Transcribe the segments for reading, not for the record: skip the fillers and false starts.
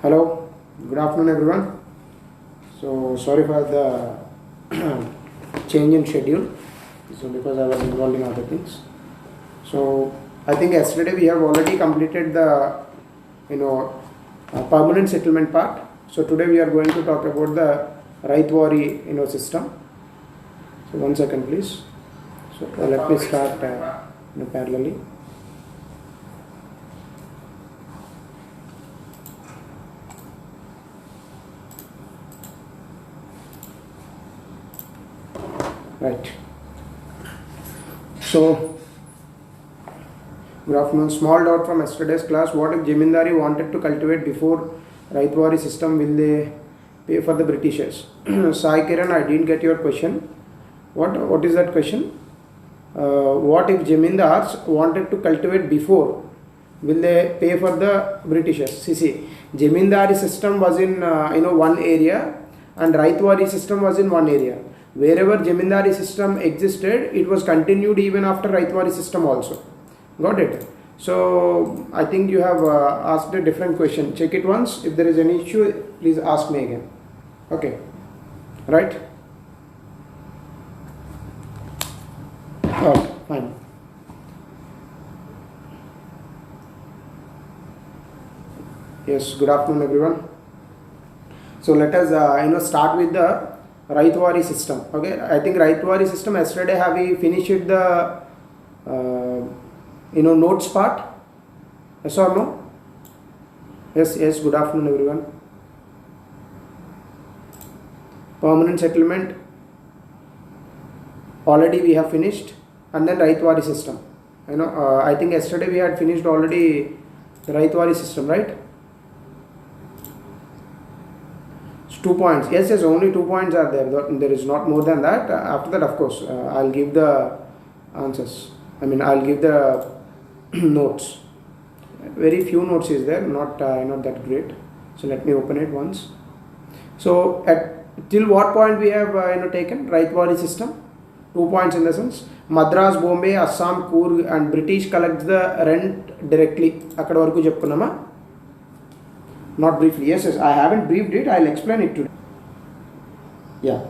Hello, good afternoon everyone. So sorry for the change in schedule. So because I was involved in other things. So I think yesterday we have already completed the permanent settlement part. So today we are going to talk about the Raitwari system. So one second please. So let me start parallelly. Right. So, good afternoon. Small doubt from yesterday's class. What if Jamindari wanted to cultivate before Raitwari system? Will they pay for the Britishers? Sai Kiran, I didn't get your question. What is that question? What if Jamindars wanted to cultivate before? Will they pay for the Britishers? See, Jamindari system was in one area, and Raitwari system was in one area. Wherever Jamindari system existed, it was continued even after Raitwari system also. Got it? So I think you have asked a different question. Check it once. If there is any issue, please ask me again. Okay. Right? Okay, fine. Yes, good afternoon everyone. So let us start with the Raitwari system. Okay, I think Raitwari system yesterday have we finished the notes part? Yes or no? Yes. Good afternoon everyone. Permanent settlement already we have finished, and then Raitwari system. I think yesterday we had finished already the Raitwari system, right? 2 points. Yes, only 2 points are there. There is not more than that. After that, of course, I'll give the answers. I'll give the notes. Very few notes is there, not that great. So let me open it once. So till what point we have taken Raitwari system? 2 points in the sense. Madras, Bombay, Assam, Coorg and British collect the rent directly. Akkada varaku cheppunnama? Not briefly. Yes, I haven't briefed it. I'll explain it today. Yeah.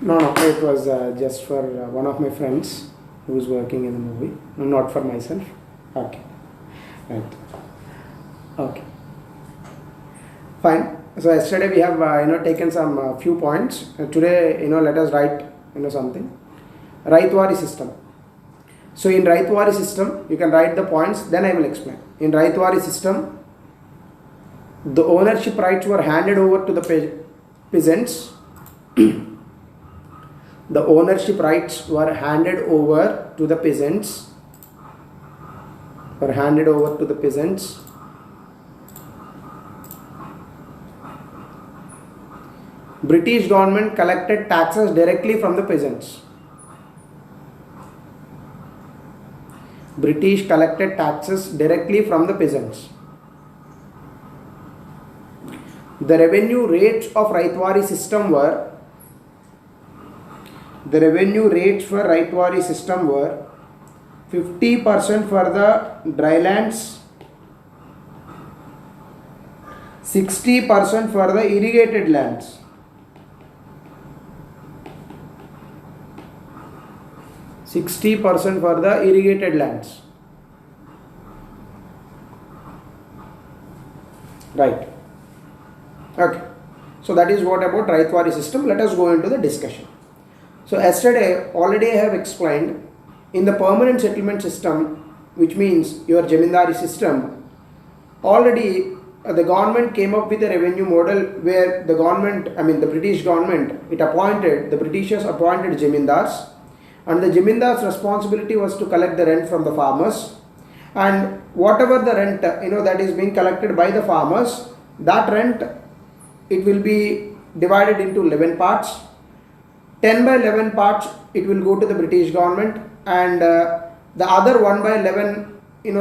No, it was just for one of my friends who is working in the movie, not for myself. Okay, right. Okay, fine. So yesterday we have taken some few points. Today let us write something. Raitwari system. So in Raitwari system you can write the points. Then I will explain. In Raitwari system, the ownership rights were handed over to the peasants. The ownership rights were handed over to the peasants. British government collected taxes directly from the peasants. British collected taxes directly from the peasants. The revenue rates of Raitwari system were 50% for the dry lands, 60% for the irrigated lands. Right. Okay. So that is what about Raitwari system. Let us go into the discussion. So yesterday already I have explained in the permanent settlement system, which means your Jamindari system, already the government came up with a revenue model where the British government, the Britishers appointed Jamindars, and the Jamindars' responsibility was to collect the rent from the farmers, and whatever the rent that is being collected by the farmers, that rent, it will be divided into 11 parts. 10 by 11 parts it will go to the British government, and the other 1 by 11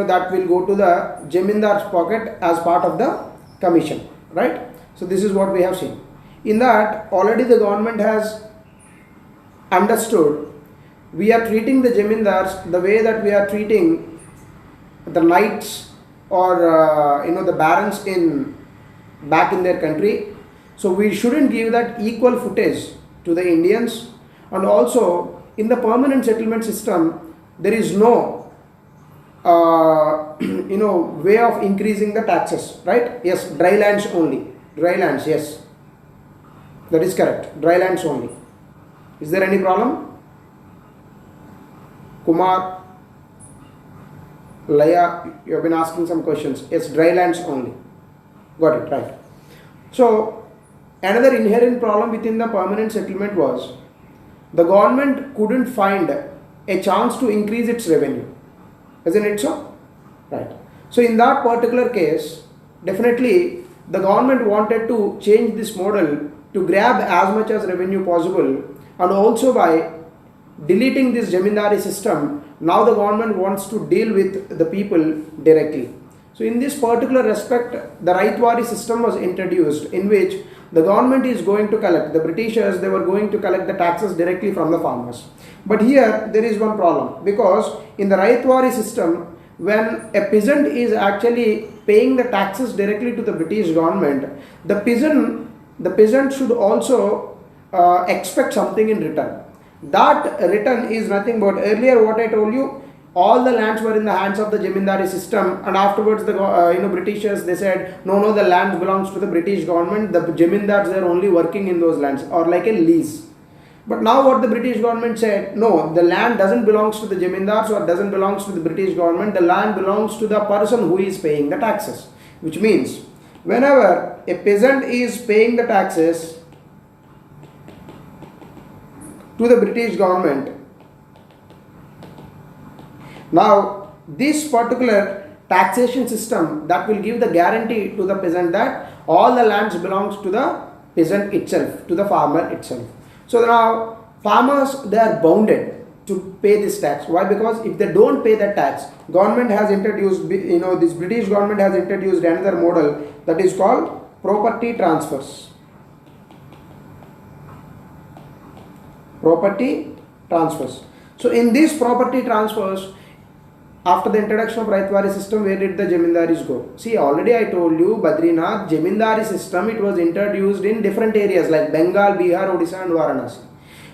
that will go to the Jamindar's pocket as part of the commission, right? So this is what we have seen. In that, already the government has understood we are treating the Jamindars the way that we are treating the knights or the barons in back in their country. So we shouldn't give that equal footage to the Indians. And also in the permanent settlement system, there is no way of increasing the taxes, right? Yes, dry lands only. Dry lands, yes, that is correct. Dry lands only. Is there any problem? Kumar, Laya, you have been asking some questions. Yes, dry lands only. Got it, right. So another inherent problem within the permanent settlement was the government couldn't find a chance to increase its revenue. Isn't it so? Right. So in that particular case, definitely the government wanted to change this model to grab as much as revenue possible, and also by deleting this Jamindari system, now the government wants to deal with the people directly. So in this particular respect, the Raitwari system was introduced, in which the government is going to collect, the Britishers, they were going to collect the taxes directly from the farmers. But here there is one problem, because in the Raitwari system, when a peasant is actually paying the taxes directly to the British government, the peasant should also expect something in return. That return is nothing but, earlier what I told you, all the lands were in the hands of the Jamindari system, and afterwards the Britishers, they said no, the land belongs to the British government, the Jamindars, they are only working in those lands, or like a lease. But now what the British government said, no, the land doesn't belongs to the Jamindars or doesn't belongs to the British government, the land belongs to the person who is paying the taxes. Which means whenever a peasant is paying the taxes to the British government, now this particular taxation system, that will give the guarantee to the peasant that all the lands belongs to the peasant itself, to the farmer itself. So now farmers, they are bounded to pay this tax. Why? Because if they don't pay that tax, government has introduced, this British government has introduced another model that is called property transfers. Property transfers. So in these property transfers, after the introduction of Raitwari system, where did the Jamindaris go? See, already I told you, Badrinath, Jamindari system, it was introduced in different areas like Bengal, Bihar, Odisha and Varanasi.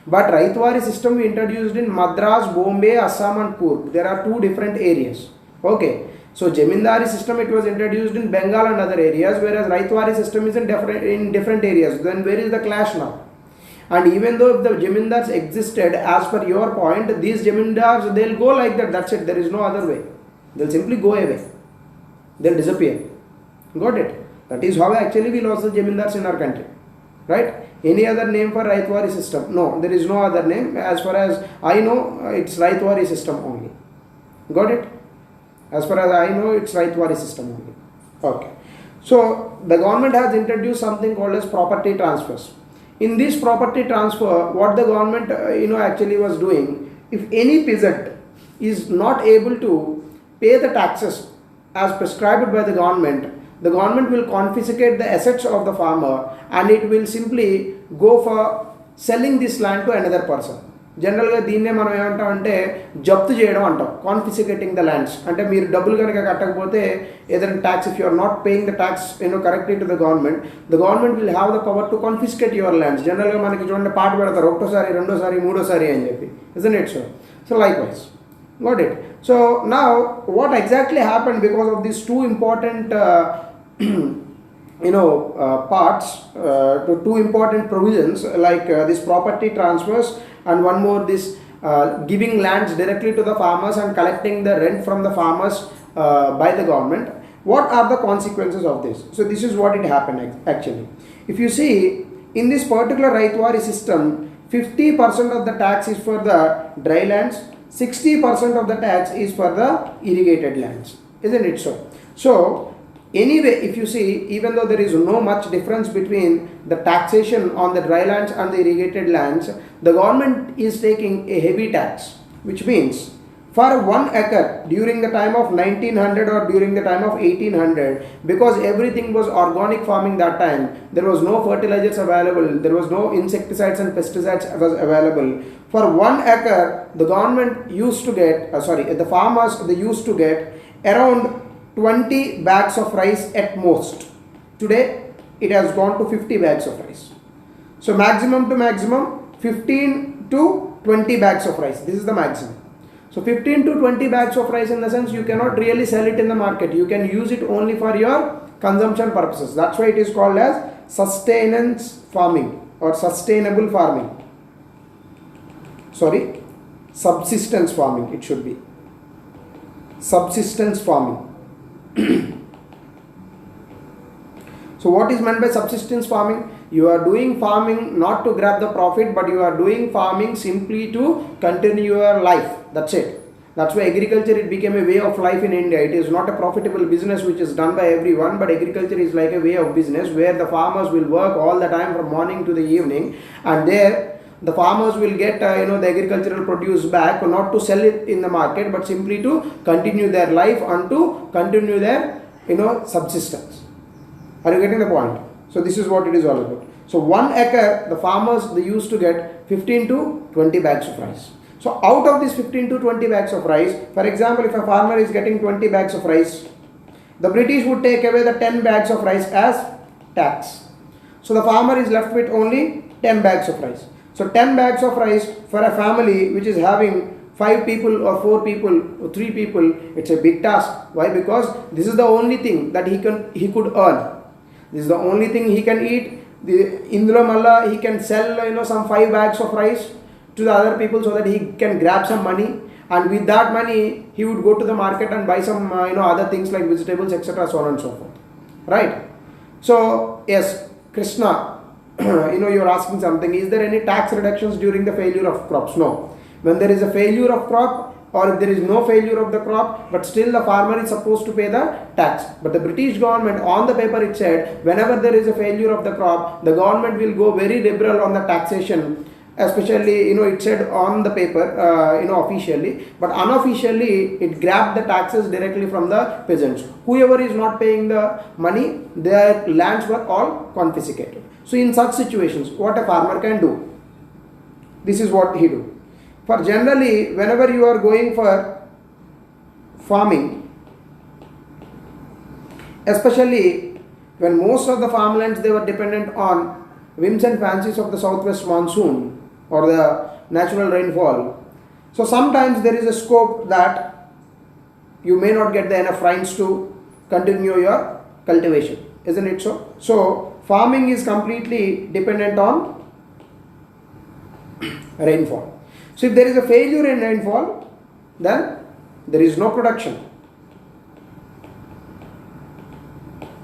But Raitwari system we introduced in Madras, Bombay, Assam and Coorg. There are two different areas. Okay. So Jamindari system, it was introduced in Bengal and other areas, whereas Raitwari system is in different areas. Then where is the clash now? And even though if the Jamindars existed, as per your point, these Jamindars, they'll go like that, that's it, there is no other way. They'll simply go away. They'll disappear. Got it? That is how actually we lost the Jamindars in our country. Right? Any other name for Raitwari system? No, there is no other name. As far as I know, it's Raitwari system only. Got it? As far as I know, it's Raitwari system only. Okay. So the government has introduced something called as property transfers. In this property transfer, what the government actually was doing, if any peasant is not able to pay the taxes as prescribed by the government will confiscate the assets of the farmer, and it will simply go for selling this land to another person. Generally, దీన్నే మనం ఏమంటాం అంటే జప్తు చేయడం అంటాం, confiscating the lands. అంటే మీరు డబ్బులు కనుక కట్టకపోతే ఏదైనా tax, if you are not paying the tax correctly to the government will have the power to confiscate your lands. Generally మనకి చూడండి పాట పెడతారు, ఒకటోసారి రెండోసారి మూడోసారి అని చెప్పి, isn't it so? So likewise, got it? So now what exactly happened because of these two important parts, two important provisions like this property transfers, and one more, this giving lands directly to the farmers and collecting the rent from the farmers by the government. What are the consequences of this? So this is what it happened actually. If you see, in this particular Raitwari system, 50% of the tax is for the dry lands, 60% of the tax is for the irrigated lands, isn't it so? So anyway, if you see, even though there is no much difference between the taxation on the dry lands and the irrigated lands, the government is taking a heavy tax, which means for 1 acre during the time of 1900 or during the time of 1800, because everything was organic farming that time, there was no fertilizers available, there was no insecticides and pesticides was available. For 1 acre, the government used to get, the farmers, they used to get around 20 bags of rice at most. Today, it has gone to 50 bags of rice. So maximum to maximum, 15 to 20 bags of rice. This is the maximum. So 15 to 20 bags of rice, in the sense you cannot really sell it in the market. You can use it only for your consumption purposes. That's why it is called as sustenance farming or sustainable farming. Sorry, subsistence farming it should be. Subsistence farming. So what is meant by subsistence farming? You are doing farming not to grab the profit, but you are doing farming simply to continue your life. That's it. That's why agriculture, it became a way of life in India. It is not a profitable business which is done by everyone, but agriculture is like a way of business where the farmers will work all the time from morning to the evening, and there the farmers will get the agricultural produce back, not to sell it in the market, but simply to continue their life and to continue their subsistence. Are you getting the point? So this is what it is all about. So 1 acre, the farmers, they used to get 15 to 20 bags of rice. So out of this 15 to 20 bags of rice, for example, if a farmer is getting 20 bags of rice, the British would take away the 10 bags of rice as tax. So the farmer is left with only 10 bags of rice. So 10 bags of rice for a family which is having 5 people or 4 people or 3 people, it's a big task. Why? Because this is the only thing that he could earn. This is the only thing he can eat. Indra Malla, he can sell some 5 bags of rice to the other people so that he can grab some money, and with that money he would go to the market and buy some other things like vegetables, etc., so on and so forth, right? So yes, Krishna, you are asking something, is there any tax reductions during the failure of crops? No. When there is a failure of crop, or if there is no failure of the crop, but still the farmer is supposed to pay the tax. But the British government, on the paper it said, whenever there is a failure of the crop, the government will go very liberal on the taxation. Especially, it said on the paper, officially, but unofficially, it grabbed the taxes directly from the peasants. Whoever is not paying the money, their lands were all confiscated. So in such situations, what a farmer can do? This is what he do. For generally, whenever you are going for farming, especially when most of the farmlands, they were dependent on whims and fancies of the southwest monsoon or the natural rainfall. So sometimes there is a scope that you may not get the enough rains to continue your cultivation, isn't it so? So farming is completely dependent on rainfall. So if there is a failure in rainfall, then there is no production.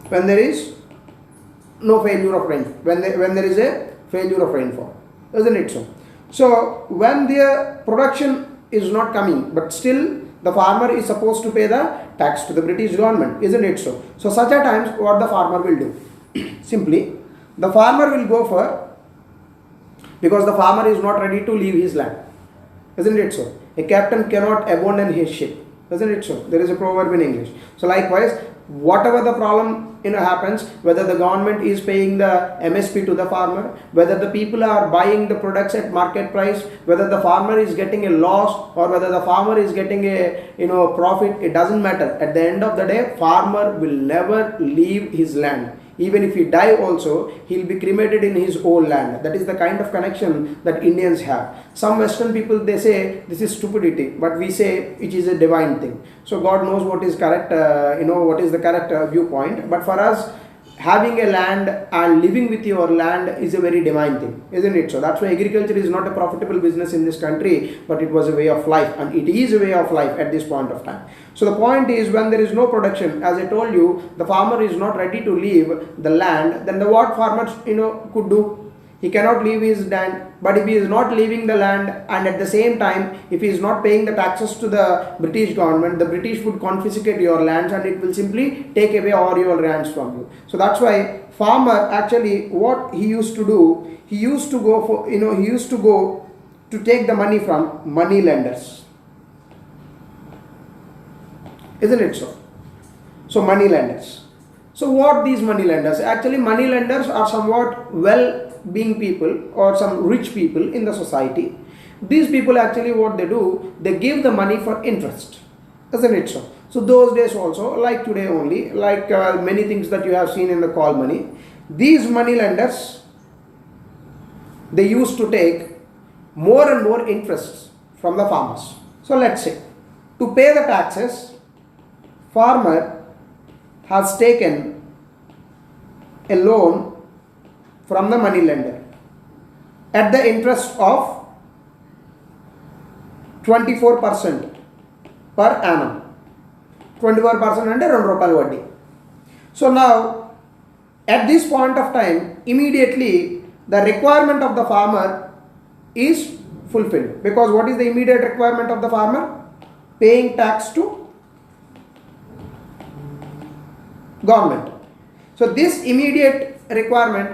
When there is no failure of rain, when there is a failure of rainfall, isn't it so? So when the production is not coming, but still the farmer is supposed to pay the tax to the British government, isn't it so? So such a times, what the farmer will do? Simply, the farmer will go for, because the farmer is not ready to leave his land, isn't it so? A captain cannot abandon his ship, isn't it so? There is a proverb in English. So likewise, whatever the problem happens, whether the government is paying the MSP to the farmer, whether the people are buying the products at market price, whether the farmer is getting a loss or whether the farmer is getting a profit, it doesn't matter. At the end of the day, farmer will never leave his land. Even if he die also, he will be cremated in his own land. That is the kind of connection that Indians have. Some Western people, they say this is stupidity, but we say it is a divine thing. So God knows what is correct, what is the correct viewpoint. But for us, having a land and living with your land is a very divine thing, isn't it? So that's why agriculture is not a profitable business in this country, but it was a way of life, and it is a way of life at this point of time. So the point is, when there is no production, as I told you, the farmer is not ready to leave the land, then what farmers could do? He cannot leave his land. But if he is not leaving the land, and at the same time, if he is not paying the taxes to the British government, the British would confiscate your lands and it will simply take away all your lands from you. So that's why farmer actually, what he used to do, he used to go for, he used to go to take the money from money lenders. Isn't it so? So money lenders. So what these money lenders? Actually, money lenders are somewhat well-being people or some rich people in the society. These people actually what they do, they give the money for interest. Isn't it so? So those days also, like today only, like many things that you have seen in the call money, these money lenders, they used to take more and more interests from the farmers. So let's say, to pay the taxes, farmer has taken a loan from the money lender at the interest of 24% per annum. 24% అంటే 2 రూపాయలు వడ్డీ. So now at this point of time, immediately the requirement of the farmer is fulfilled, because what is the immediate requirement of the farmer? Paying tax to government. So this immediate requirement,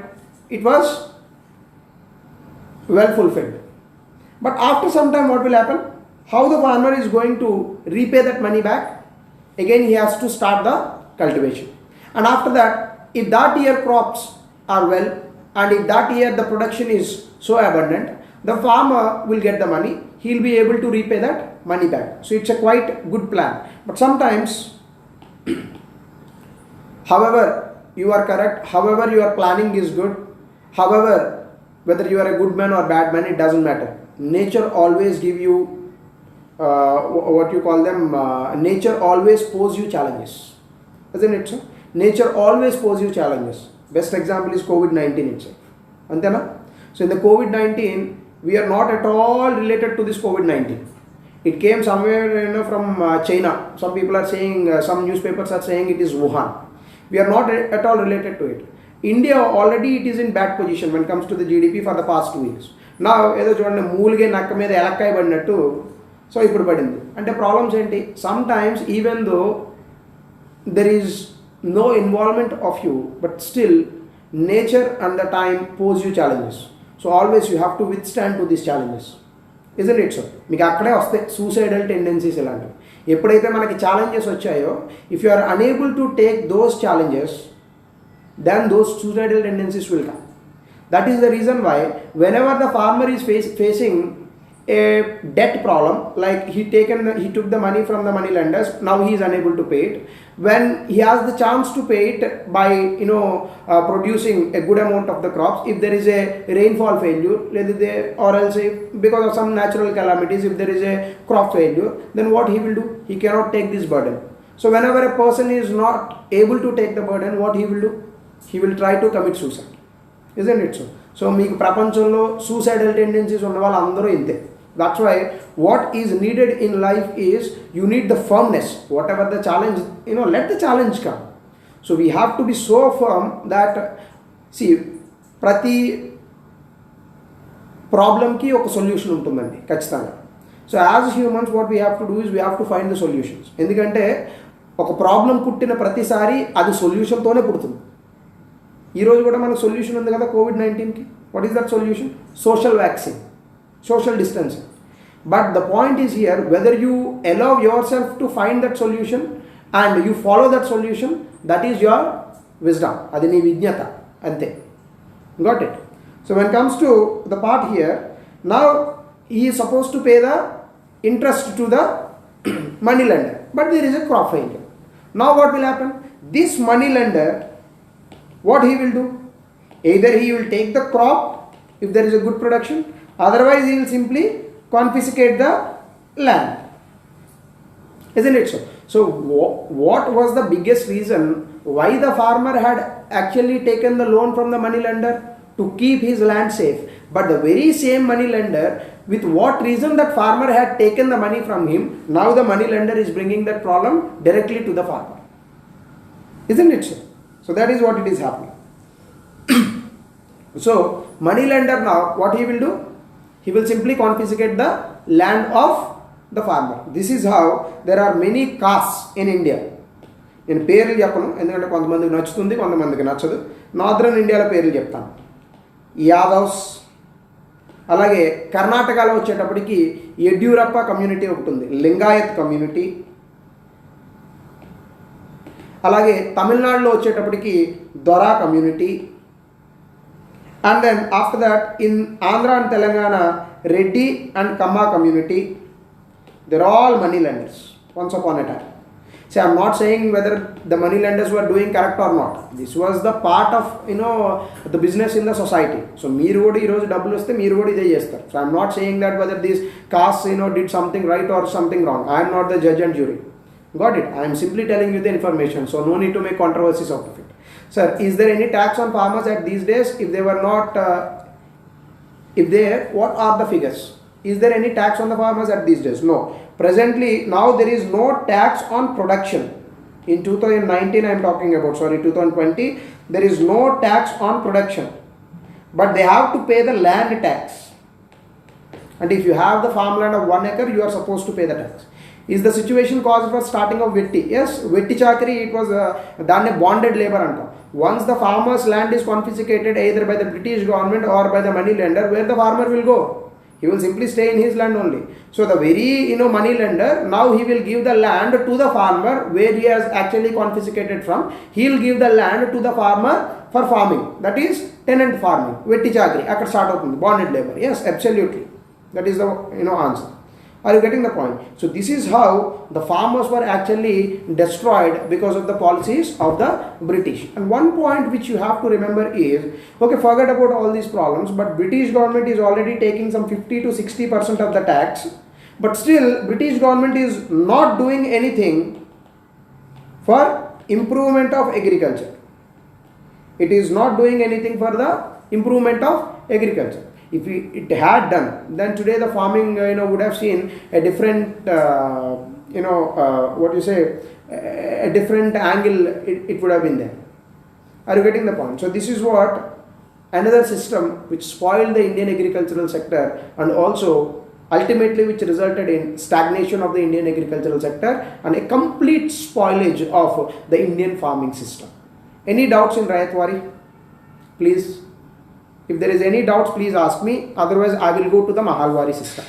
it was well fulfilled. But after some time, what will happen? How the farmer is going to repay that money back? Again, he has to start the cultivation. And after that, if that year crops are well, and if that year the production is so abundant, the farmer will get the money. He will be able to repay that money back. So it's a quite good plan. But sometimes, however, you are correct, however your planning is good, however, whether you are a good man or bad man, it doesn't matter. Nature always give you, what you call them, nature always pose you challenges. Isn't it so? Nature always pose you challenges. Best example is COVID-19 itself. Antena? So in the COVID-19, we are not at all related to this COVID-19. It came somewhere from China. Some people are saying, some newspapers are saying it is Wuhan. We are not at all related to it. India already it is in bad position when it comes to the GDP for the past 2 years. Now, ఏదో చూడండి మూలిగే నక్క మీద ఎలక్కాయ పడినట్టు so ఇప్పుడు పడింది. అంటే problems ఏంటి? Sometimes even though there is no involvement of you, but still nature and the time pose you challenges. So always you have to withstand to these challenges. Isn't it so? మీకు అక్కడే వస్తాయి suicidal tendencies ఇలాంటివి. ఎప్పుడైతే మనకి challenges వచ్చాయో, if you are unable to take those challenges, then those suicidal tendencies will come. That is the reason why whenever the farmer is facing a debt problem, like he took the money from the money lenders, now he is unable to pay it. When he has the chance to pay it by producing a good amount of the crops, if there is a rainfall failure, or else because of some natural calamities, if there is a crop failure, then what he will do? He cannot take this burden. So whenever a person is not able to take the burden, what he will do? He will try to commit suicide. Isn't it so? So మీకు ప్రపంచంలో suicidal tendencies ఉన్న వాళ్ళు అందరూ ఇంతే. That's why what is needed in life is you need the firmness. Whatever the challenge, let the challenge come. So we have to be so firm that, see, ప్రతి ప్రాబ్లంకి ఒక solution ఉంటుందండి ఖచ్చితంగా. So as humans what we have to do is we have to find the solutions. ఎందుకంటే ఒక problem పుట్టిన ప్రతిసారి అది సొల్యూషన్తోనే పుడుతుంది. ఈరోజు కూడా మనకు సొల్యూషన్ ఉంది కదా కోవిడ్-19కి. What is that solution? Social vaccine, social distancing. But the point is here, whether you allow yourself to find that solution and you follow that solution, that is your wisdom. అది నీ విజ్ఞత అంతే. Got it? So when comes to the part here, now he is supposed to pay the interest to the money lender, but there is a crop failure. Now what will happen? This money lender, what he will do? Either he will take the crop if there is a good production, otherwise he will simply confiscate the land. Isn't it so? So what was the biggest reason why the farmer had actually taken the loan from the money lender? To keep his land safe. But the very same money lender, with what reason that farmer had taken the money from him, now the money lender is bringing that problem directly to the farmer. Isn't it so? So that is what it is happening. So money lender now what he will do? He will simply confiscate the land of the farmer. This is how there are many castes in India. నేను పేర్లు చెప్పను ఎందుకంటే కొంతమందికి నచ్చుతుంది కొంతమందికి నచ్చదు. Northern ఇండియాలో పేర్లు చెప్తాను. యాదవ్స్, అలాగే కర్ణాటకలో వచ్చేటప్పటికి యడ్యూరప్ప కమ్యూనిటీ ఒకటి ఉంది, లింగాయత్ కమ్యూనిటీ. అలాగే తమిళనాడులో వచ్చేటప్పటికి Dora community. And then after that in Andhra and Telangana Reddy and Kamma community. They're all money lenders once upon a time. See, I'm not saying whether the money lenders were doing correct or not. This was the part of the business in the society. So మీరు కూడా ఈరోజు డబ్బులు వస్తే మీరు కూడా ఇదే చేస్తారు. So I'm not saying that whether these castes did something right or something wrong. I am not the judge and jury. Got it? I am simply telling you the information. So no need to make controversies out of it. Sir, is there any tax on farmers at these days? If they were not, what are the figures? Is there any tax on the farmers at these days? No. Presently, now there is no tax on production. In 2019, I am talking about, 2020, there is no tax on production. But they have to pay the land tax. And if you have the farmland of 1 acre, you are supposed to pay the tax. Is the situation caused for starting of Vetti? Yes, Vetti Chakri, it was done a bonded labor. Once the farmer's land is confiscated either by the British government or by the money lender, where the farmer will go? He will simply stay in his land only. So the very money lender, now he will give the land to the farmer where he has actually confiscated from. He will give the land to the farmer for farming. That is tenant farming. Vetti Chakri. Akkada start avutundi. Bonded labor. Yes, absolutely. That is the answer. Are you getting the point? So this is how the farmers were actually destroyed because of the policies of the British. And one point which you have to remember is, okay, forget about all these problems, but British government is already taking some 50 to 60% of the tax, but still British government is not doing anything for improvement of agriculture. It is not doing anything for the improvement of agriculture. If it had done, then today the farming would have seen a different a different angle. It would have been there. Are you getting the point? So this is what another system which spoiled the Indian agricultural sector, and also ultimately which resulted in stagnation of the Indian agricultural sector and a complete spoilage of the Indian farming system. Any doubts in Rayatwari? Please. If there is any doubts, please ask me. Otherwise, I will go to the Mahalwari system.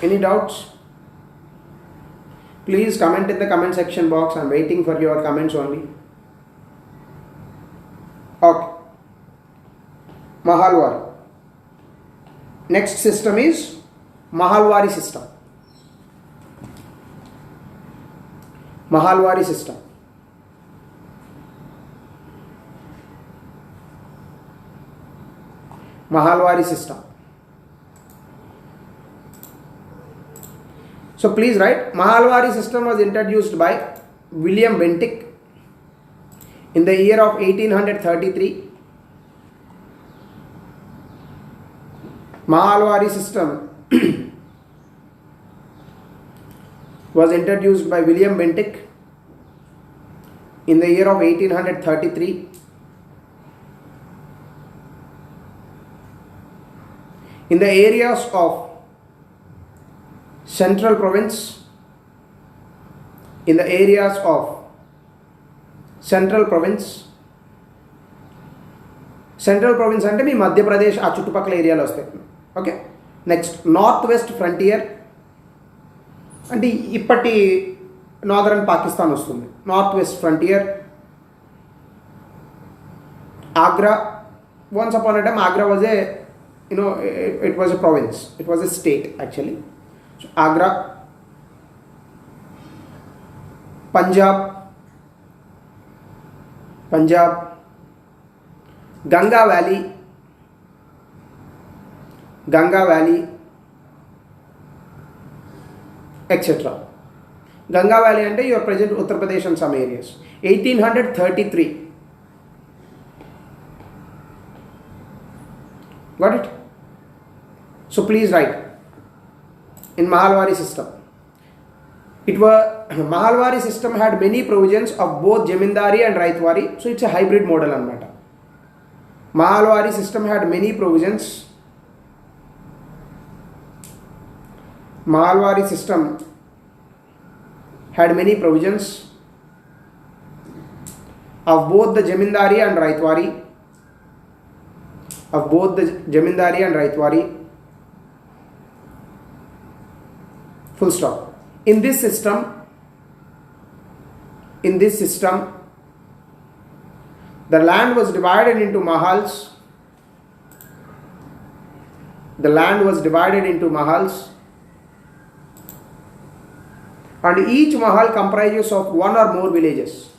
Any doubts? Please comment in the comment section box. I am waiting for your comments only. Okay. Mahalwari. Next system is Mahalwari system. Mahalwari system. Mahalwari system. So please write, Mahalwari system was introduced by William Bentinck in the year of 1833. Mahalwari system was introduced by William Bentinck in the year of 1833. In the areas of Central Province, in the areas of Central Province అంటే మీ మధ్యప్రదేశ్ ఆ చుట్టుపక్కల ఏరియాలో వస్తాయి. Okay. Next north west frontier అంటే ఇప్పటి northern Pakistan వస్తుంది. North west frontier. Agra. Once upon a time Agra was a it was a province. It was a state actually. So Agra, Punjab, Ganga Valley, etc. Ganga Valley ante your present Uttar Pradesh and some areas. 1833. Got it? So please write. In Mahalwari system, Mahalwari system had many provisions of both Jamindari and Raitwari, so it's a hybrid model anamata. Mahalwari system had many provisions. Mahalwari system had many provisions of both the Jamindari and Raitwari. Full stop. In this system, the land was divided into mahals. And each mahal comprises of one or more villages.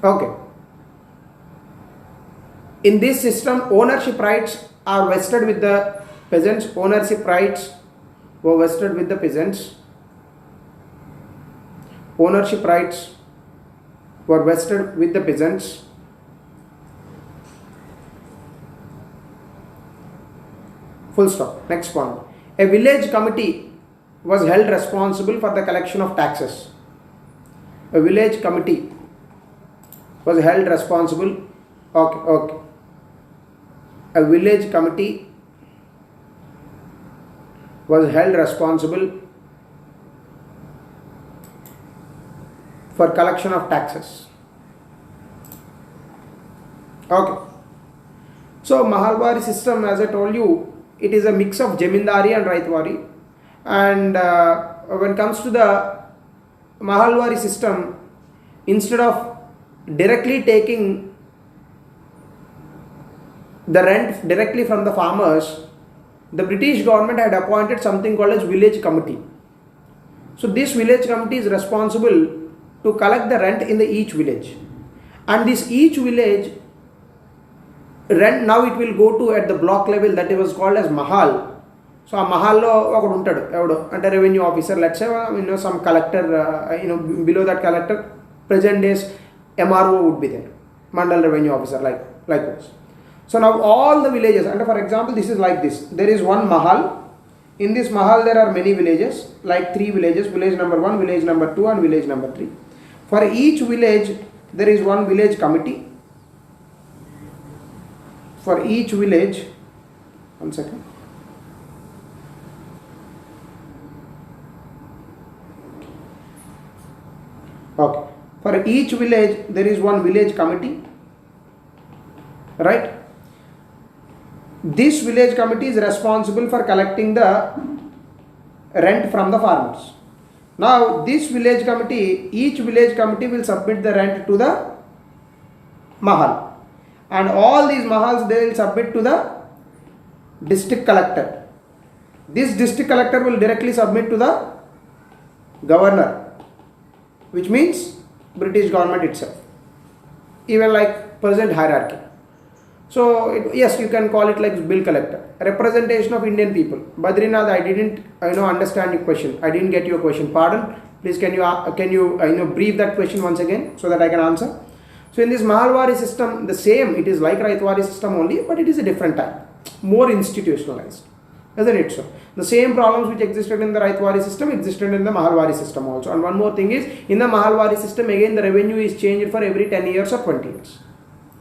Okay. In this system, ownership rights are vested with the peasants. Ownership rights were vested with the peasants. Full stop. Next point. A village committee was held responsible for the collection of taxes. A village committee was held responsible. Okay. A village committee was held responsible for collection of taxes. Okay. So Mahalwari system, as I told you, it is a mix of Jamindari and Raitwari. And when it comes to the Mahalwari system, instead of directly taking the rent directly from the farmers, the British government had appointed something called as village committee. So this village committee is responsible to collect the rent in each village, and this each village rent, now it will go to at the block level, that it was called as mahal. So a mahal lo okadu untadu evodu ante revenue officer, let's say some collector, below that collector present days MRO would be there, mandal revenue officer, likewise. So now all the villages, and for example this is like this, there is one mahal. In this mahal there are many villages, like 3 villages, village number 1, village number 2 and village number 3. For each village there is one village committee. For each village, one second. Okay. For each village there is one village committee, right? This village committee is responsible for collecting the rent from the farmers. Now this village committee, each village committee will submit the rent to the mahal, and all these mahals they will submit to the district collector. This district collector will directly submit to the governor, which means British government itself, even like present hierarchy. So yes, you can call it like bill collector, representation of Indian people. Badrinath, I didn't understand your question. I didn't get your question. Pardon. Please can you brief that question once again so that I can answer. So in this Mahalwari system, the same, it is like Raitwari system only, but it is a different type, more institutionalized, isn't it so? The same problems which existed in the Raitwari system existed in the Mahalwari system also. And one more thing is, in the Mahalwari system again the revenue is changed for every 10 years or 20 years.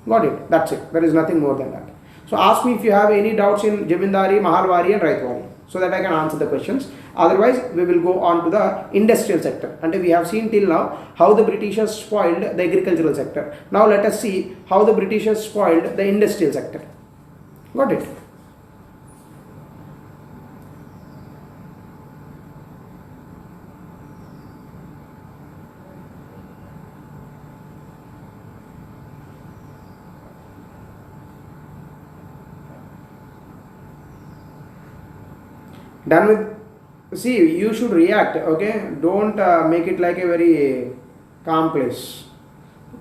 Got it? That's it. There is nothing more than that. So ask me if you have any doubts in Jamindari, Mahalwari and Raitwari, so that I can answer the questions. Otherwise, we will go on to the industrial sector. And we have seen till now how the Britishers spoiled the agricultural sector. Now let us see how the Britishers spoiled the industrial sector. Got it? Done with. See, you should react, okay? Don't make it like a very calm place.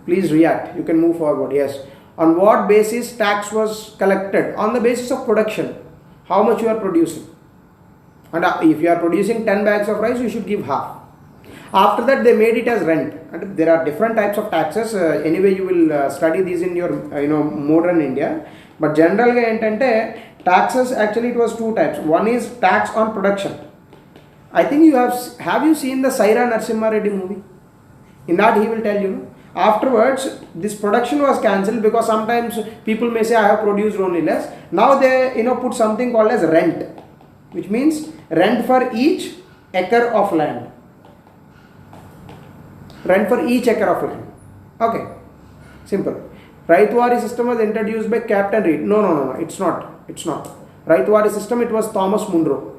Please react. You can move forward. Yes. On what basis tax was collected? On the basis of production. How much you are producing. And if you are producing 10 bags of rice, you should give half. After that, they made it as rent. And there are different types of taxes. Anyway, you will study these in your modern India. But generally, taxes actually it was two types. One is tax on production. I think you have you seen the Saira Narasimha Reddy movie? In that he will tell you. Afterwards, this production was cancelled because sometimes people may say I have produced only less. Now they put something called as rent, which means rent for each acre of land. Rent for each acre of land. Okay, simple. Raitwari system was introduced by Captain Reed. No, it's not. It's not. Raitwari system, it was Thomas Munro.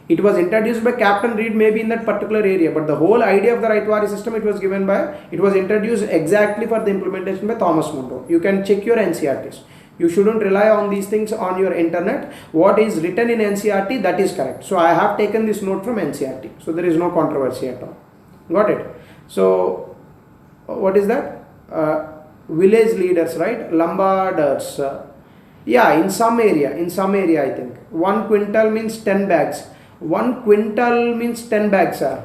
It was introduced by Captain Reed maybe in that particular area, but the whole idea of the Raitwari system it was introduced exactly for the implementation by Thomas Munro. You can check your NCRTs. You shouldn't rely on these things on your internet. What is written in NCRT, that is correct. So I have taken this note from NCRT. So there is no controversy at all. Got it? So what is that? Village leaders, right? Lombarders. Yeah, in some area I think. 1 quintal means 10 bags. 1 quintal means 10 bags, sir.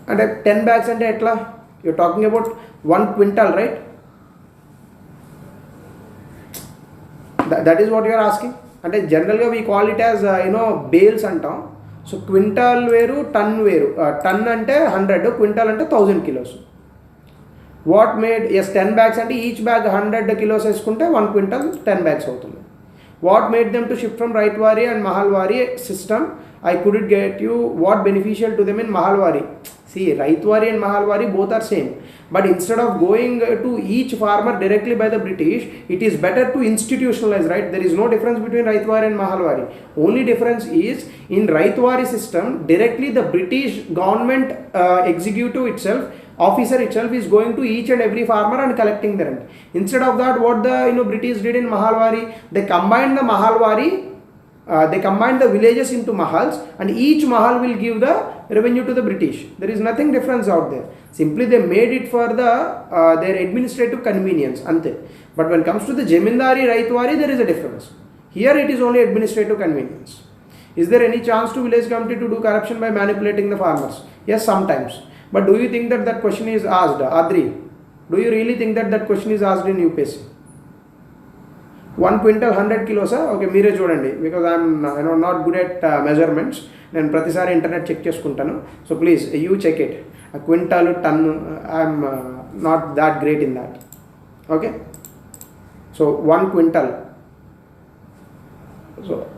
And 10 bags and etla? You're talking about 1 quintal, right? That is what you are asking. And generally we call it as bales antam. So quintal veru, ton veru. Ton ante 100, quintal ante 1000 kilos. What made, yes, 10 bags ante each bag 100 kilos eskunte 1 quintal 10 bags avutundi. What made them to shift from Raitwari and Mahalwari system? I couldn't get you what beneficial to them in Mahalwari. See, Raitwari and Mahalwari both are same. But instead of going to each farmer directly by the British, it is better to institutionalize, right? There is no difference between Raitwari and Mahalwari. Only difference is in Raitwari system, directly the British government executive itself, officer itself is going to each and every farmer and collecting the rent. Instead of that, what the British did in Mahalwari, they combined the Mahalwari, they combined the villages into mahals, and each mahal will give the revenue to the British. There is nothing difference out there. Simply they made it for the their administrative convenience. Ante. But when it comes to the Jamindari Raitwari, there is a difference. Here it is only administrative convenience. Is there any chance to village committee to do corruption by manipulating the farmers? Yes, sometimes. But do you think that question is asked? Adri, do you really think that question is asked in UPSC? 1 quintal 100 kilos, okay, meere chudandi, because I am not good at measurements. Then pratisari internet check cheskuntanu. So please, you check it. A quintal, ton, I am not that great in that. Okay. So 1 quintal. So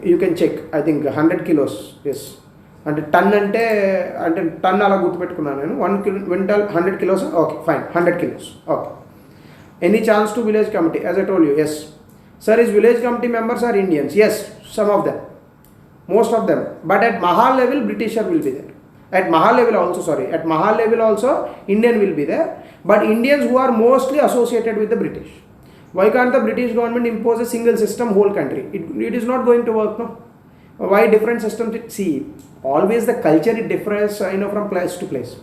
you can check. I think 100 kilos. Yes. And ton ante ton ala gurtu pettukunnanu nenu. 1 quintal 100 kilos. Okay, fine. 100 kilos. Okay. Any chance to village committee? As I told you, yes. Sir, is village committee members are Indians? Yes, some of them. Most of them. But at Mahal level, Britisher will be there. At Mahal level also, Indian will be there. But Indians who are mostly associated with the British. Why can't the British government impose a single system whole country? It is not going to work, no? Why different systems? See, always the culture it differs, from place to place.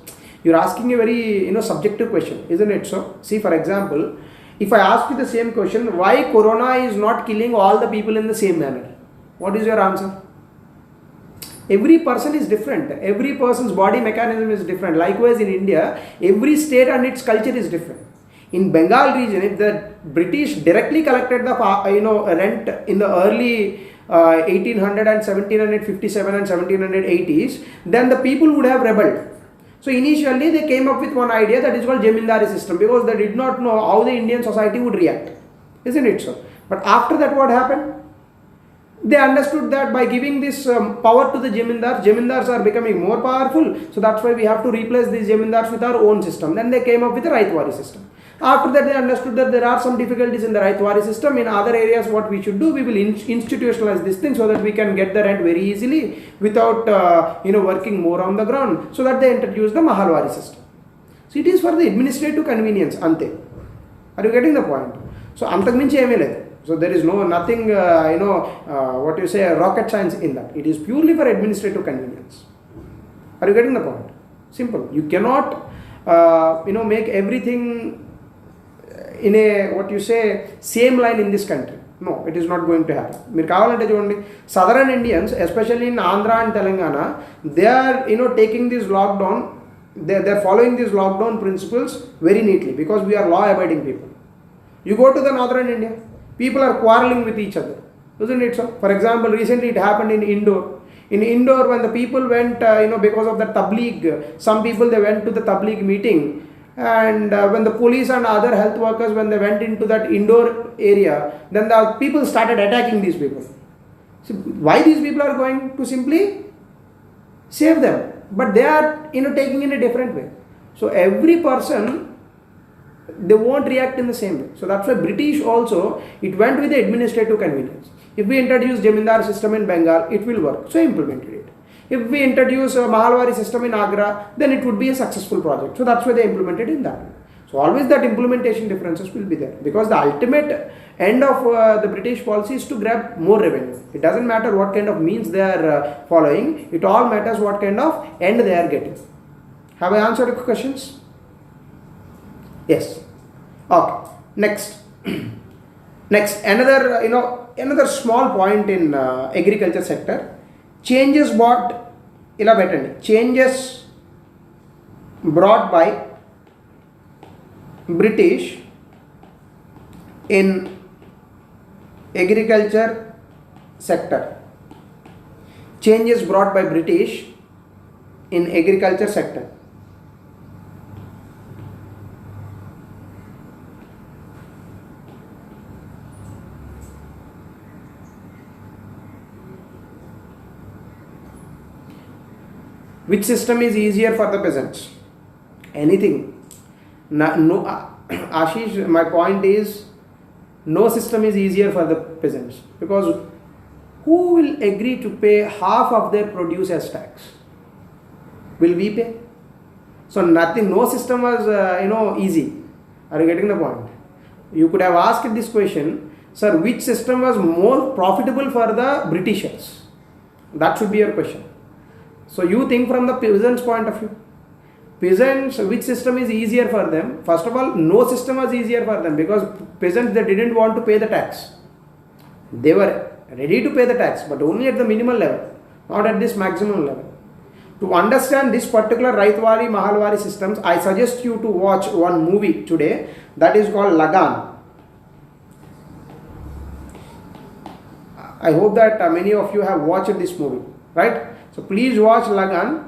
You're asking a very, subjective question, isn't it so? See, for example, if I ask you the same question, why corona is not killing all the people in the same manner? What is your answer? Every person is different. Every person's body mechanism is different. Likewise, in India, every state and its culture is different. In Bengal region, if the British directly collected the rent in the early 1800 and 1757 and 1780s, then the people would have rebelled. So initially they came up with one idea that is called Jamindari system, because they did not know how the Indian society would react. Isn't it so? But after that, what happened? They understood that by giving this power to the Jamindars are becoming more powerful. So that's why we have to replace these Jamindars with our own system. Then they came up with the Raitwari system. After that, they understood that there are some difficulties in the Raitwari system. In other areas, what we should do, we will institutionalize this thing so that we can get the rent very easily without working more on the ground. So that they introduced the Mahalwari system. So it is for the administrative convenience. Ante. Are you getting the point? So antak minchi eme ledhu. So there is nothing rocket science in that. It is purely for administrative convenience. Are you getting the point? Simple. You cannot make everything in a what you say same line in this country. No, it is not going to happen. మీరు కావాలంటే చూడండి, southern Indians, especially in Andhra and Telangana, they are taking this lockdown, they are following these lockdown principles very neatly because we are law abiding people. You go to the northern India, people are quarreling with each other, isn't it so? For example, recently it happened in Indore. In Indore, when the people went, because of the tabligh, some people they went to the tabligh meeting, and when the police and other health workers, when they went into that indoor area, then the people started attacking these people. So why these people are going to simply save them, but they are taking in a different way. So every person, they won't react in the same way. So that's why British also, it went with the administrative convenience. If we introduce Jamindar system in Bengal, it will work, so implemented it. If we introduce a Mahalwari system in Agra, then it would be a successful project. So that's why they implemented in that way. So always that implementation differences will be there, because the ultimate end of the British policy is to grab more revenue. It doesn't matter what kind of means they are following, it all matters what kind of end they are getting. Have I answered your questions? Yes. Okay. Next. Next, another small point in agriculture sector. Changes brought by British in agriculture sector. Changes brought by British in agriculture sector. Which system is easier for the peasants? Anything. No, Ashish, my point is, no system is easier for the peasants, because who will agree to pay half of their produce as tax? Will we pay? So nothing, no system was easy. Are you getting the point? You could have asked this question, sir, which system was more profitable for the Britishers? That should be your question. So you think from the peasants' point of view. Peasants, which system is easier for them? First of all, no system was easier for them, because peasants, they didn't want to pay the tax. They were ready to pay the tax, but only at the minimal level, not at this maximum level. To understand this particular Raitwari, Mahalwari systems, I suggest you to watch one movie today that is called Lagan. I hope that many of you have watched this movie, right? So please watch Lagan,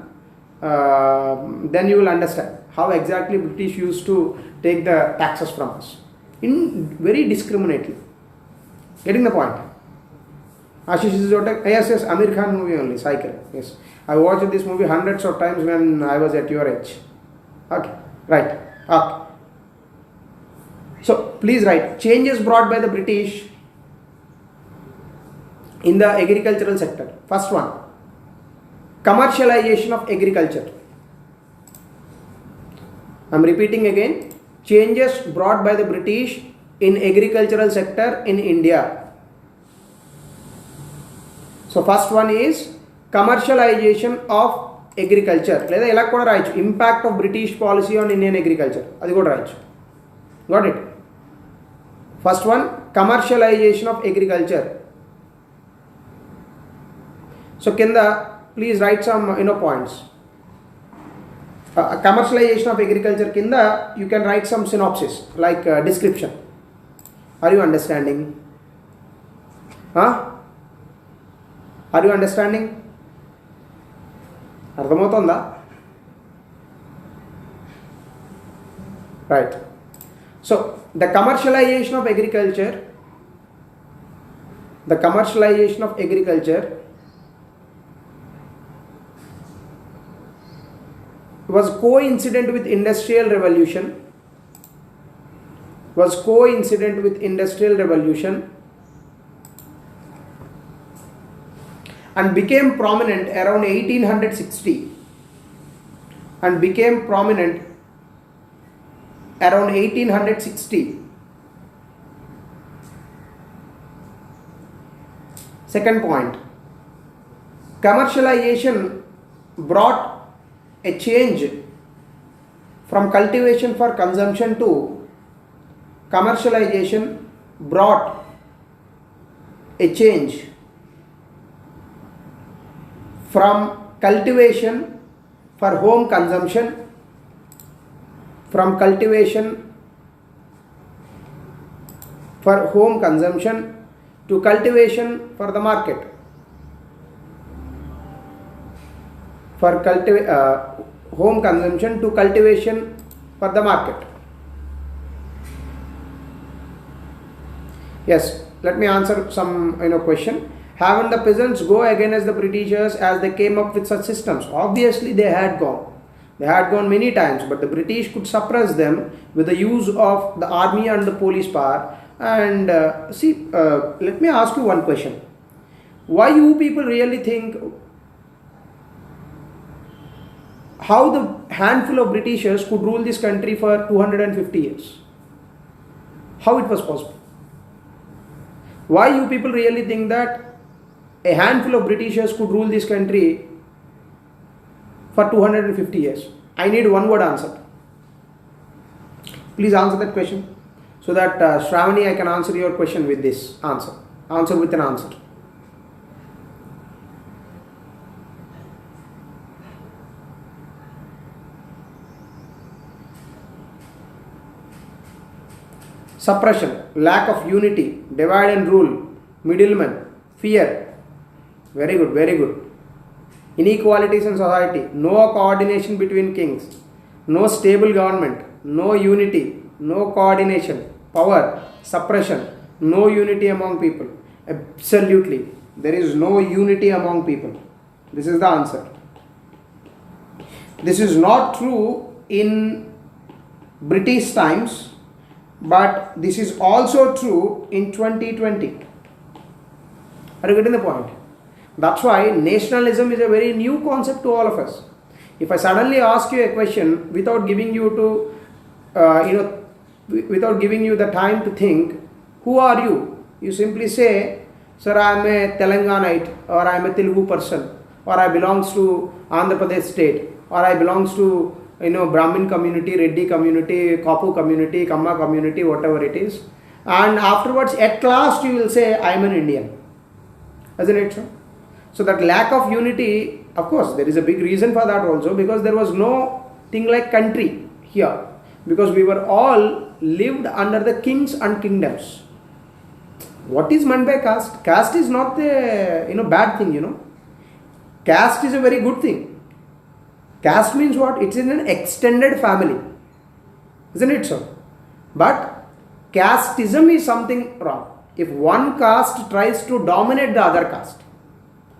then you will understand how exactly British used to take the taxes from us, in very discriminately. Getting the point? Ashish is yes, Amir Khan movie only, Cycle. Yes, I watched this movie hundreds of times when I was at your age. Okay, right. Okay. So please write changes brought by the British in the agricultural sector. First one, commercialization of agriculture. I am repeating again, changes brought by the British in agricultural sector in India. So first one is commercialization of agriculture. Leda ela kuda raichu, impact of British policy on Indian agriculture. Adi kuda raichu. Got it? First one, commercialization of agriculture. So kinda please write some points. Commercialization of agriculture kinda you can write some synopsis like description. Are you understanding? Are you understanding? అర్థమవుతుందా? Right. So the commercialization of agriculture was coincident with industrial revolution, and became prominent around 1860 Second point, commercialization brought a change from cultivation for consumption to commercialization brought a change from cultivation for home consumption, from cultivation for home consumption to cultivation for the market, for home consumption to cultivation for the market. Yes, let me answer some question. Haven't the peasants go against the Britishers as they came up with such systems? Obviously they had gone. They had gone many times, but the British could suppress them with the use of the army and the police power. And let me ask you one question. Why you people really think how the handful of Britishers could rule this country for 250 years? How it was possible? Why you people really think that a handful of Britishers could rule this country for 250 years? I need one word answer. Please answer that question so that Shravani, I can answer your question with this answer. Answer with an answer. Suppression, lack of unity, divide and rule, middlemen, fear. Very good, very good. Inequalities in society, no coordination between kings, no stable government, no unity, no coordination, power, suppression, no unity among people. Absolutely, there is no unity among people. This is the answer. This is not true in British times, but this is also true in 2020. Are you getting the point? That's why nationalism is a very new concept to all of us. If I suddenly ask you a question without giving you without giving you the time to think, who are you? You simply say, sir, I am a Telanganite, or I am a Telugu person, or I belongs to Andhra Pradesh state, or I belongs to Brahmin community, Reddy community, Kapu community, Kamma community, whatever it is. And afterwards, at last, you will say, I am an Indian. Isn't it true? So that lack of unity, of course, there is a big reason for that also, because there was no thing like country here, because we were all lived under the kings and kingdoms. What is meant by caste? Caste is not the bad thing. Caste is a very good thing. Caste means what? It's in an extended family, isn't it so? But casteism is something wrong. If one caste tries to dominate the other caste,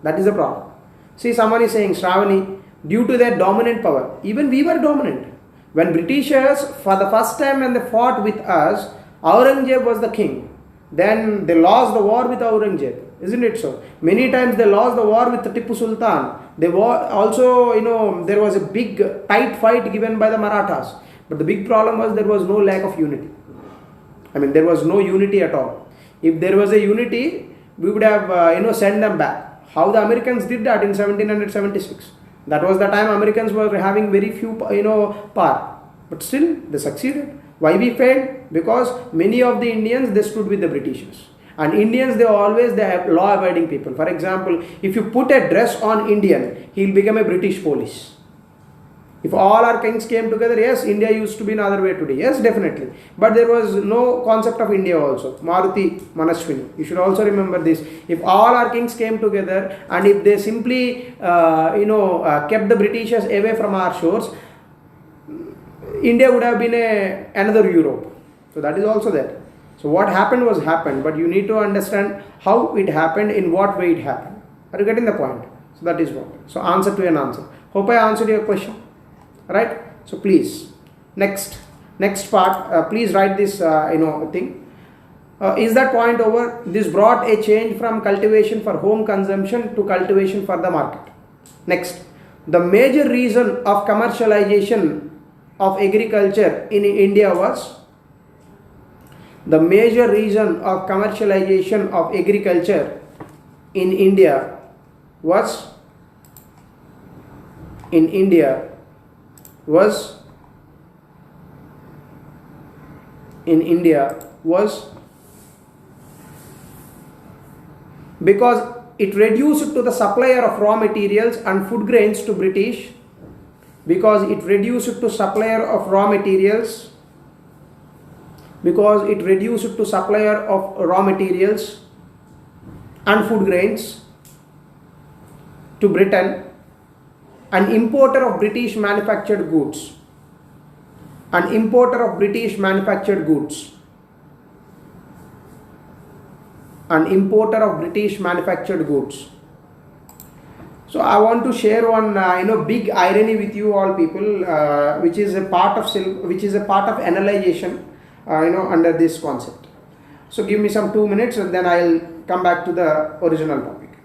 that is a problem. See, someone is saying, Shravani, due to their dominant power, even we were dominant. When Britishers, for the first time when they fought with us, Aurangzeb was the king. Then they lost the war with Aurangzeb, isn't it so? Many times they lost the war with Tipu Sultan. They were also, there was a big tight fight given by the Marathas. But the big problem was there was no lack of unity. There was no unity at all. If there was a unity, we would have, sent them back. How the Americans did that in 1776. That was the time Americans were having very few, power. But still, they succeeded. Why we failed? Because many of the Indians, they stood with the Britishers. And Indians, they have law-abiding people. For example, if you put a dress on Indian, he will become a British police. If all our kings came together, yes, India used to be another way today. Yes, definitely. But there was no concept of India also. Maruti Manaswini. You should also remember this. If all our kings came together and if they simply, kept the Britishers away from our shores, India would have been another Europe. So that is also there. So what happened was happened. But you need to understand how it happened, in what way it happened. Are you getting the point? So that is what. So answer to an answer. Hope I answered your question. Right? So please, next part, please write this thing. Is that point over? This brought a change from cultivation for home consumption to cultivation for the market. Next, the major reason of commercialization of agriculture in India was the major reason of commercialization of agriculture in India was in India was because it reduced to the supplier of raw materials and food grains to British, because it reduced to supplier of raw materials, because it reduced to supplier of raw materials and food grains to Britain, an importer of British manufactured goods, an importer of British manufactured goods, an importer of British manufactured goods. So I want to share one big irony with you all people, which is a part of analyzation under this concept. So give me some 2 minutes and then I'll come back to the original topic.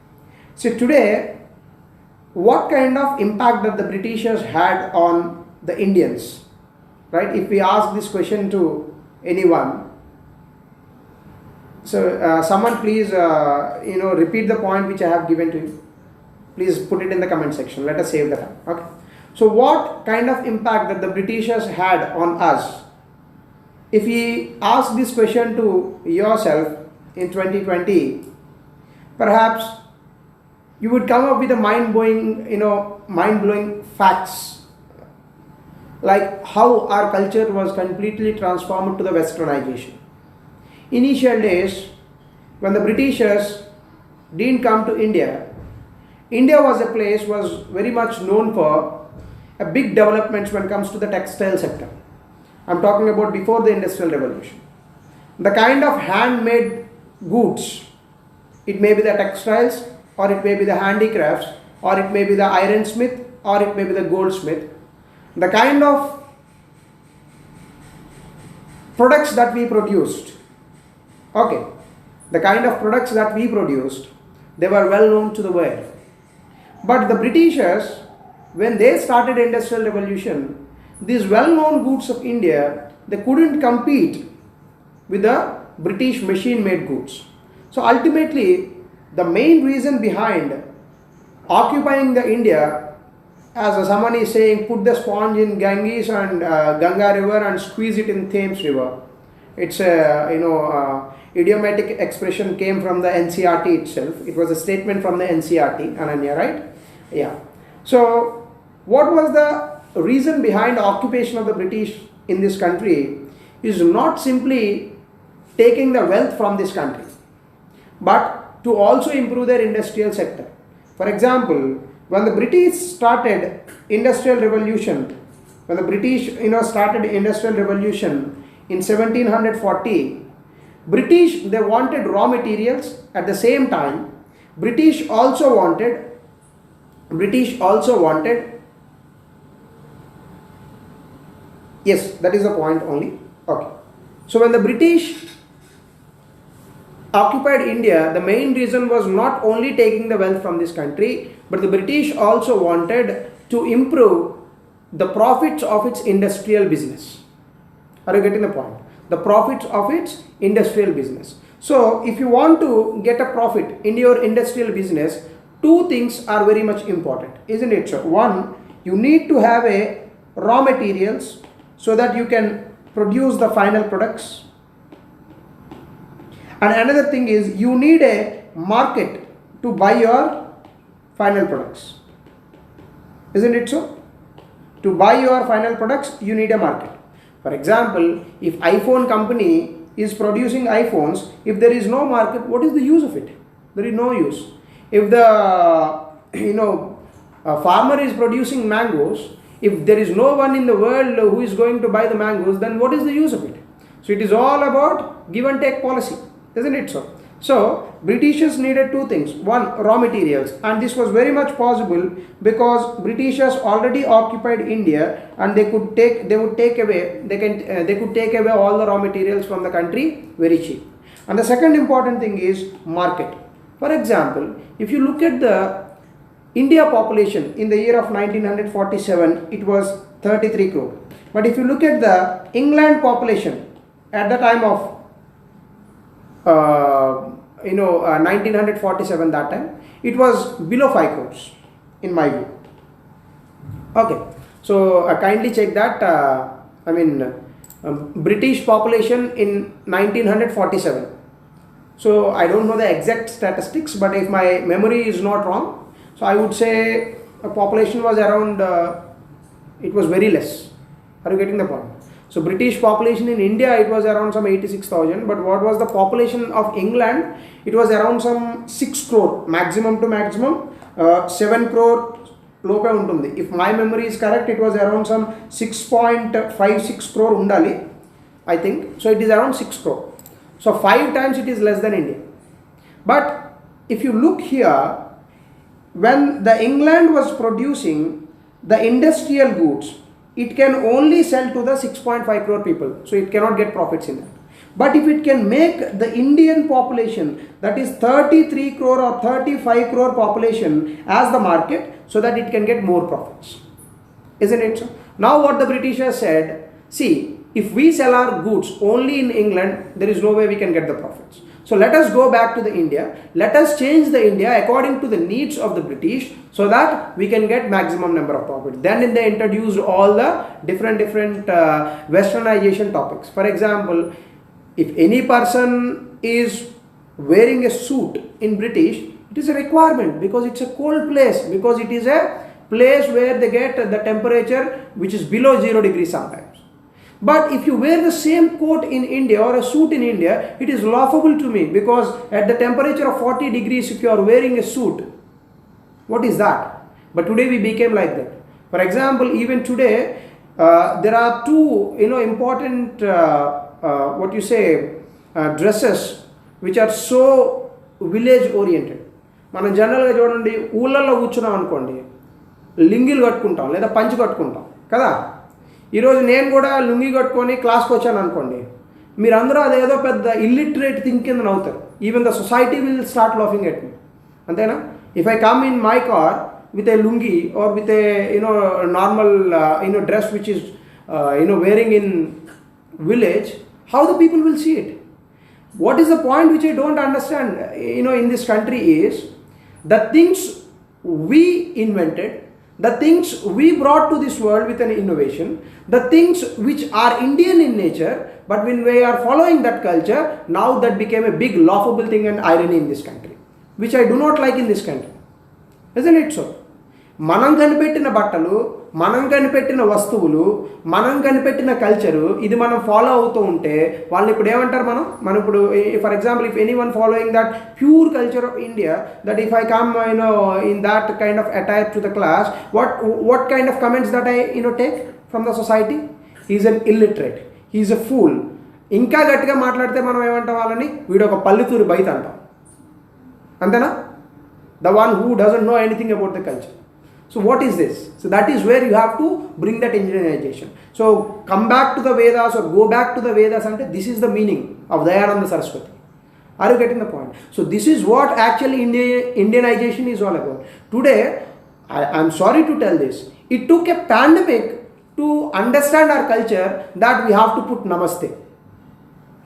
So today, what kind of impact that the Britishers had on the Indians, right? If we ask this question to anyone, so someone please repeat the point which I have given to you. Please put it in the comment section. Let us save the time. Okay. So what kind of impact that the Britishers had on us? If we ask this question to yourself in 2020, perhaps you would come up with a mind-blowing facts, like how our culture was completely transformed to the westernization. Initial days, when the Britishers didn't come to India, India was a place was very much known for a big developments when it comes to the textile sector. I'm talking about before the Industrial Revolution. The kind of handmade goods, it may be the textiles, or it may be the handicrafts, or it may be the ironsmith, or it may be the goldsmith. The kind of products that we produced, okay, the kind of products that we produced, they were well known to the world. But the Britishers, when they started Industrial Revolution, these well-known goods of India, they couldn't compete with the British machine-made goods. So ultimately, the main reason behind occupying the India, as someone is saying, put the sponge in Ganges and Ganga river and squeeze it in Thames river. It's a idiomatic expression came from the NCERT itself. It was a statement from the NCERT, Ananya, right? Yeah. So what was the reason behind the occupation of the British in this country is not simply taking the wealth from this country, but to also improve their industrial sector. For example, when the British started Industrial Revolution, when the British started Industrial Revolution in 1740, British, they wanted raw materials. At the same time, British also wanted yes, that is the point only. Okay. So when the British occupied India, the main reason was not only taking the wealth from this country, but the British also wanted to improve the profits of its industrial business. Are you getting the point? The profits of its industrial business. So if you want to get a profit in your industrial business, two things are very much important, isn't it? So one, you need to have a raw materials so that you can produce the final products. And another thing is you need a market to buy your final products. Isn't it so? To buy your final products, you need a market. For example, if iPhone company is producing iPhones, if there is no market, what is the use of it? There is no use. If the farmer is producing mangoes, if there is no one in the world who is going to buy the mangoes, then what is the use of it? So it is all about give and take policy, isn't it so? So Britishers needed two things. One, raw materials, and this was very much possible because Britishers already occupied India, and they could take away all the raw materials from the country very cheap. And the second important thing is market. For example, if you look at the India population in the year of 1947, it was 33 crore. But if you look at the England population at the time of 1947, that time it was below 5 crores in my view. Okay, so kindly check that. British population in 1947. So I don't know the exact statistics, but if my memory is not wrong, so I would say a population was around, it was very less. Are you getting the point? So British population in India, it was around some 86,000, but what was the population of England? It was around some 6 crore, maximum to maximum, 7 crore లోపే ఉంటుంది. If my memory is correct, it was around some 6.56 crore undali, I think. So it is around 6 crore. So 5 times it is less than India. But if you look here, when the England was producing the industrial goods, it can only sell to the 6.5 crore people. So it cannot get profits in that. But if it can make the Indian population, that is 33 crore or 35 crore population as the market, so that it can get more profits. Isn't it so? Now what the Britishers said, see, if we sell our goods only in England, there is no way we can get the profits. So let us go back to the India. Let us change the India according to the needs of the British, so that we can get maximum number of profits. Then they introduced all the different westernization topics. For example, if any person is wearing a suit in British, it is a requirement because it's a cold place, because it is a place where they get the temperature which is below 0 degrees sometimes. But if you wear the same coat in India or a suit in India, it is laughable to me, because at the temperature of 40 degrees, if you are wearing a suit, what is that? But today we became like that. For example, even today, there are two important dresses which are so village oriented. మనం జనరల్గా చూడండి, ఊళ్ళల్లో కూర్చున్నాం అనుకోండి, లింగిలు కట్టుకుంటాం లేదా పంచి కట్టుకుంటాం కదా. ఈరోజు నేను కూడా లుంగి కట్టుకొని క్లాస్కి వచ్చాను అనుకోండి, మీరందరూ అదేదో పెద్ద ఇల్లిటరేట్ థింగ్ కింద నవ్వుతారు. Even the society will start laughing at me, అంతేనా? If I come in my car with a lungi or with a normal dress which is wearing in village, how the people will see it? What is the point which I don't understand in this country is the things we invented, the things we brought to this world with an innovation, the things which are Indian in nature, but when we are following that culture, now that became a big laughable thing and irony in this country, which I do not like in this country. Isn't it so? మనం కనిపెట్టిన బట్టలు, మనం కనిపెట్టిన వస్తువులు, మనం కనిపెట్టిన culture, ఇది మనం ఫాలో అవుతూ ఉంటే వాళ్ళు ఇప్పుడు ఏమంటారు? మనం ఇప్పుడు for example, if any one following that pure culture of India, that if I come in that kind of attire to the class, what kind of comments that I take from the society? He is an illiterate, he is a fool. ఇంకా గట్టిగా మాట్లాడితే మనం ఏమంటాం? వాళ్ళని వీడు ఒక పల్లెటూరు బయట అంటాం, అంతేనా? The one who doesn't know anything about the culture. So what is this? So that is where you have to bring that indigenization. So come back to the Vedas or go back to the Vedas, and this is the meaning of Dayananda Saraswati. Are you getting the point? So this is what actually Indianization is all about. Today, I'm sorry to tell this, it took a pandemic to understand our culture that we have to put namaste.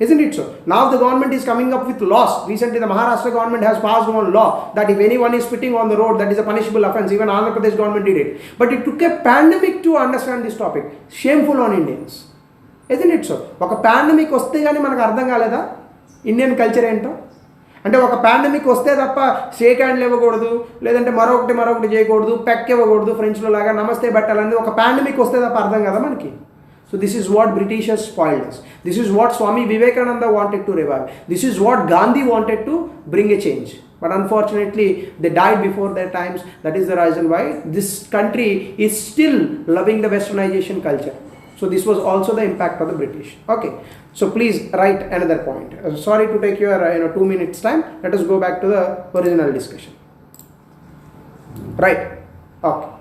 Isn't it so? Now the government is coming up with laws. Recently the Maharashtra government has passed one law that if anyone is spitting on the road, that is a punishable offense. Even Andhra Pradesh government did it. But it took a pandemic to understand this topic. Shameful on Indians. Isn't it so? ఒక pandemic వస్తే కానీ మనకు అర్థం కాలేదా Indian culture ఏంటో? అంటే ఒక pandemic వస్తే తప్ప షేక్ హ్యాండ్లు ఇవ్వకూడదు, లేదంటే మరొకటి చేయకూడదు, పెక్ ఇవ్వకూడదు, ఫ్రెంచ్లో లాగా నమస్తే పెట్టాలనేది ఒక పాండమిక్ వస్తే తప్ప అర్థం కదా మనకి. So this is what Britishers spoiled us. This is what Swami Vivekananda wanted to revive. This is what Gandhi wanted to bring a change. But unfortunately, they died before their times. That is the reason why this country is still loving the westernization culture. So this was also the impact of the British. Okay. So please write another point. Sorry to take your 2 minutes time. Let us go back to the original discussion. Right. Okay.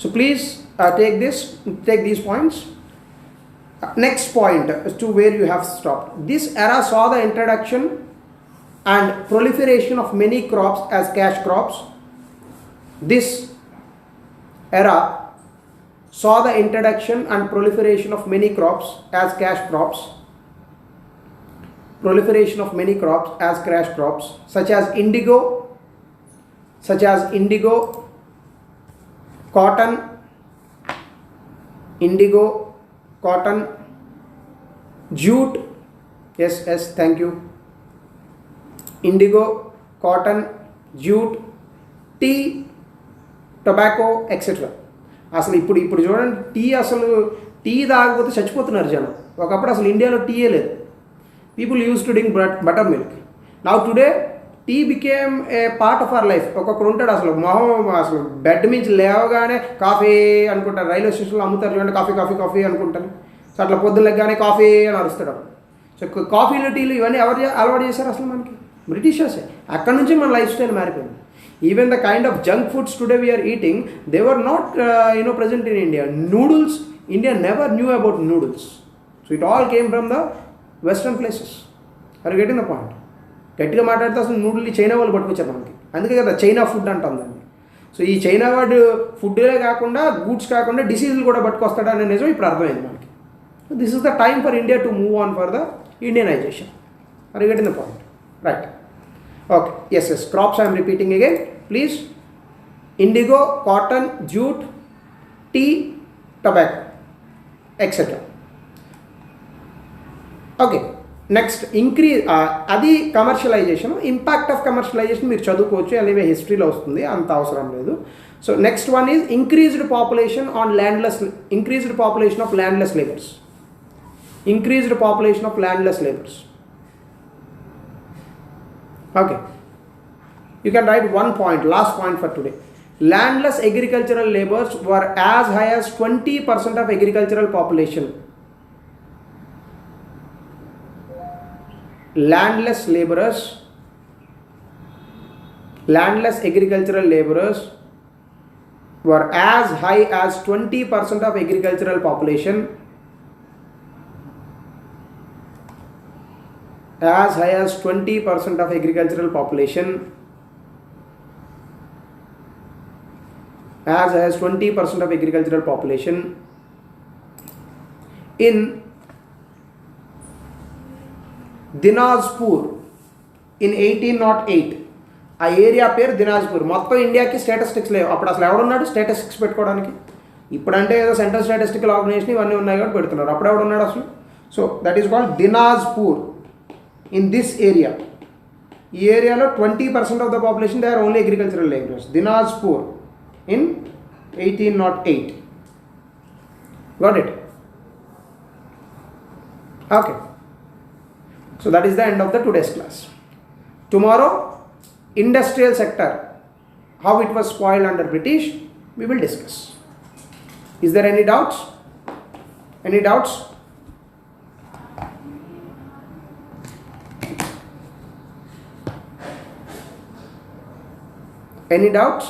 So please take these points. Next point to where you have stopped. This era saw the introduction and proliferation of many crops as cash crops. This era saw the introduction and proliferation of many crops as cash crops. Proliferation of many crops as cash crops, such as indigo, cotton, jute, yes, thank you, indigo, cotton, jute, tea, tobacco etcetera. అసలు ఇప్పుడు ఇప్పుడు చూడండి, tea తాగకపోతే చచ్చిపోతున్నారు జనం. ఒకప్పుడు అసలు ఇండియాలో టీయే లేదు. People use to drink butter milk. Now today tea became a part of our life. ఒక్కొక్కరు ఉంటాడు అసలు అసలు బెడ్ నుంచి లేవగానే కాఫీ అనుకుంటారు. రైల్వే స్టేషన్లో అమ్ముతారు చూడండి, కాఫీ కాఫీ కాఫీ అనుకుంటారు. సో అట్లా పొద్దున్న లెగ్గానే కాఫీ అని అరుస్తాడు. సో కాఫీలు టీలు ఇవన్నీ ఎవరు అలవాటు చేశారు అసలు మనకి? బ్రిటిషర్సే. అక్కడ నుంచి మన లైఫ్ స్టైల్ మారిపోయింది. Even the kind of junk foods today we are eating, they were not present in India. Noodles, India never knew about noodles. So it all came from the western places. Are you getting the point? గట్టిగా మాట్లాడితే అసలు noodle China వాళ్ళు పట్టుకొచ్చారు మనకి. అందుకే కదా China food అంటాం దాన్ని. సో ఈ చైనా వాడు ఫుడ్డే కాకుండా గూడ్స్ కాకుండా డిసీజులు కూడా పట్టుకొస్తాడు అనే నిజం ఇప్పుడు అర్థమైంది మనకి. So this is the time for India to move on for the Indianisation. Are you getting the point? Right. Okay, yes, crops I am repeating again, please. Indigo, cotton, jute, tea, tobacco, etc. Okay, next increase అది commercialisation. Impact of commercialisation మీరు చదువుకోవచ్చు, అలాగే హిస్టరీలో వస్తుంది, అంత అవసరం లేదు. So next one is increased population of landless labours. Increased population of landless labours. Okay, you can write one point, last point for today. Landless agricultural laborers were as high as 20% of agricultural population. Landless agricultural laborers were as high as 20% of agricultural population. As high as 20% of agricultural population. As high as 20% of agricultural population in Dinajpur in 1808. ఆ area పేరు దినాజ్పూర్. మొత్తం ఇండియాకి statistics లేవు అప్పుడు. అసలు ఎవడున్నాడు statistics పెట్టుకోవడానికి? ఇప్పుడంటే ఏదో సెంట్రల్ స్టాటిస్టికల్ ఆర్గనైజేషన్ ఇవన్నీ ఉన్నాయి కాబట్టి పెడుతున్నారు. అప్పుడు ఎవడున్నాడు అసలు? So that is called Dinajpur. In this area, ఈ ఏరియాలో 20% of the population they are only agricultural laborers. Dinajpur in 1808. Got it? Okay. So that is the end of the today's class. Tomorrow, industrial sector, how it was spoiled under British, we will discuss. Is there any doubts? Any doubts? Any doubts?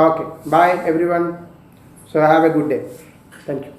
Okay, bye everyone. So have a good day. Thank you.